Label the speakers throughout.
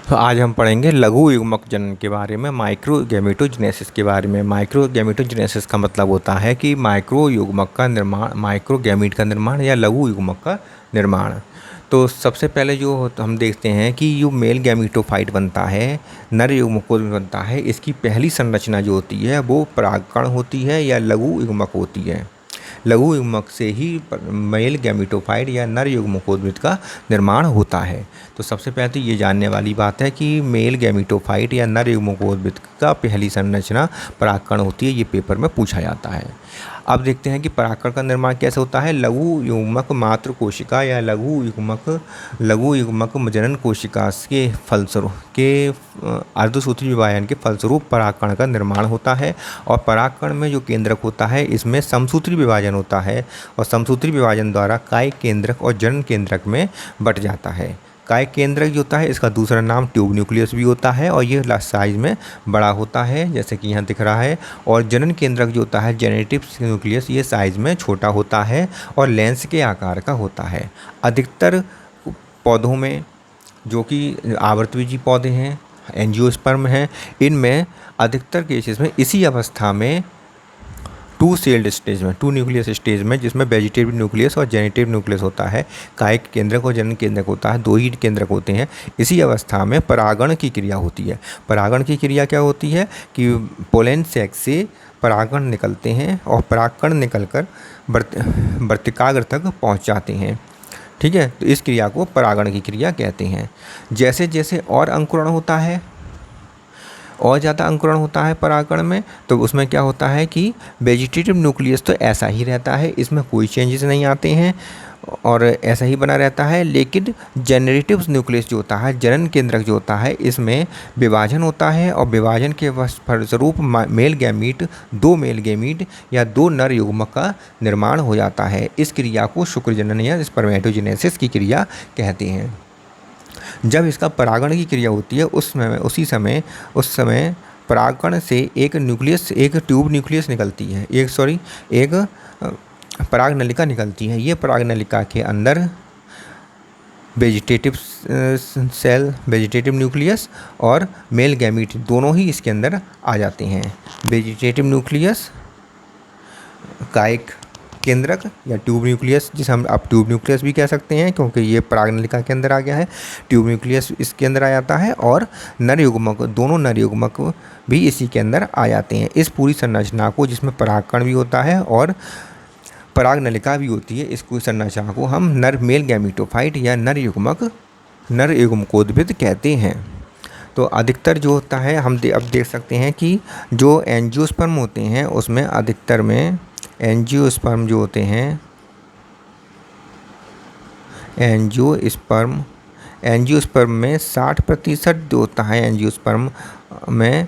Speaker 1: तो आज हम पढ़ेंगे लघु युग्मक जनन के बारे में, माइक्रोगैमेटोजेनेसिस के बारे में। माइक्रोगैमेटोजेनेसिस का मतलब होता है कि माइक्रो युग्मक का निर्माण, माइक्रोगैमीट का निर्माण या लघु युग्मक का निर्माण। तो सबसे पहले जो हम देखते हैं कि जो मेल गैमीटोफाइट बनता है, नर युग्मकों में बनता है, इसकी पहली संरचना जो होती है वो परागकण होती है या लघु युग्मक होती है। लघु युग्मक से ही मेल गैमीटोफाइट या नर युग्मकोद्भिद का निर्माण होता है। तो सबसे पहले तो ये जानने वाली बात है कि मेल गैमीटोफाइट या नर युग्मकोद्भिद का पहली संरचना परागकण होती है। ये पेपर में पूछा जाता है। अब देखते हैं कि परागकण का निर्माण कैसे होता है। लघु युग्मक मात्र कोशिका या लघु युग्मक जनन कोशिका के फलस्वरूप अर्धसूत्री विभाजन के फलस्वरूप परागकण का निर्माण होता है। और परागकण में जो केंद्रक होता है इसमें समसूत्री विभाजन होता है और समसूत्री विभाजन द्वारा काय केंद्रक और जनन केंद्रक में बट जाता है। काय केंद्रक जो होता है इसका दूसरा नाम ट्यूब न्यूक्लियस भी होता है और ये साइज में बड़ा होता है जैसे कि यहाँ दिख रहा है। और जनन केंद्रक जो होता है जेनेटिव न्यूक्लियस, ये साइज में छोटा होता है और लेंस के आकार का होता है। अधिकतर पौधों में जो कि आवृतबीजी पौधे हैं, एंजियोस्पर्म हैं, इनमें अधिकतर केसेस में इसी अवस्था में टू सेल्ड स्टेज में, टू न्यूक्लियस स्टेज में, जिसमें वेजिटेटिव न्यूक्लियस और जेनेटिव न्यूक्लियस होता है, काय केंद्रक और जनन केंद्रक होता है, दो ही केंद्रक होते हैं। इसी अवस्था में परागण की क्रिया होती है। परागण की क्रिया क्या होती है कि पोलन सैक से परागण निकलते हैं और परागकण निकलकर वर्तिकाग्र तक पहुंच जाते हैं। ठीक है, तो इस क्रिया को परागण की क्रिया कहते हैं। जैसे जैसे और अंकुरण होता है और ज़्यादा अंकुरण होता है परागकण में, तो उसमें क्या होता है कि वेजिटेटिव न्यूक्लियस तो ऐसा ही रहता है, इसमें कोई चेंजेस नहीं आते हैं और ऐसा ही बना रहता है। लेकिन जेनरेटिव न्यूक्लियस जो होता है, जनन केंद्रक जो होता है, इसमें विभाजन होता है और विभाजन के फलस्वरूप मेल गैमीट या दो नर युग्मक का निर्माण हो जाता है। इस क्रिया को शुक्रजनन या स्पर्मेटोजेनेसिस की क्रिया कहते हैं। जब इसका परागण की क्रिया होती है उस समय परागकण से एक ट्यूब न्यूक्लियस निकलती है, एक पराग नलिका निकलती है। ये पराग नलिका के अंदर वेजिटेटिव न्यूक्लियस और मेल गैमीट दोनों ही इसके अंदर आ जाते हैं। वेजिटेटिव न्यूक्लियस, कायिक केंद्रक या ट्यूब न्यूक्लियस, जिसे हम अब ट्यूब न्यूक्लियस भी कह सकते हैं क्योंकि ये पराग नलिका के अंदर आ गया है। ट्यूब न्यूक्लियस इसके अंदर आ जाता है और नर युग्मक, दोनों नर युग्मक भी इसी के अंदर आ जाते हैं। इस पूरी संरचना को, जिसमें परागकण भी होता है और पराग नलिका भी होती है, इस पूरी संरचना को हम मेल गैमीटोफाइट या नर युग्मकोद्भिद कहते हैं। तो अधिकतर जो होता है हम अब देख सकते हैं कि जो एंजियोस्पर्म होते हैं उसमें अधिकतर में एंजियोस्पर्म जो होते हैं, एंजियोस्पर्म में 60% जो होता है एंजियोस्पर्म में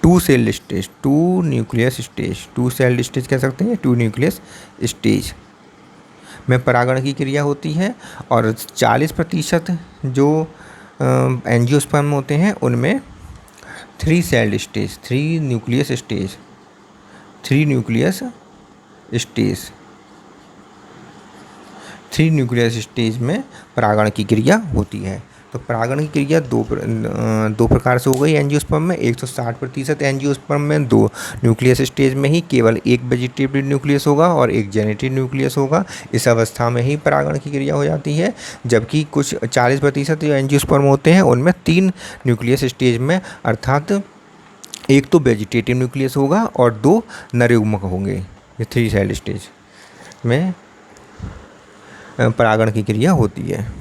Speaker 1: टू सेल्ड स्टेज कह सकते हैं, टू न्यूक्लियस स्टेज में परागण की क्रिया होती है। और 40% जो एंजियोस्पर्म होते हैं उनमें थ्री न्यूक्लियस स्टेज में परागण की क्रिया होती है। तो परागण की क्रिया दो प्रकार से हो गई एंजियोस्पर्म में। 160% एंजियोस्पर्म में दो न्यूक्लियस स्टेज में ही केवल एक वेजिटेटिव न्यूक्लियस होगा और एक जेनेटिव न्यूक्लियस होगा। इस अवस्था में ही परागण की क्रिया हो जाती है। जबकि कुछ 40% जो एंजियोस्पर्म होते हैं उनमें 3 न्यूक्लियस स्टेज में, अर्थात एक तो वेजिटेटिव न्यूक्लियस होगा और 2 नर युग्मक होंगे। ये 3 सेल स्टेज में परागण की क्रिया होती है।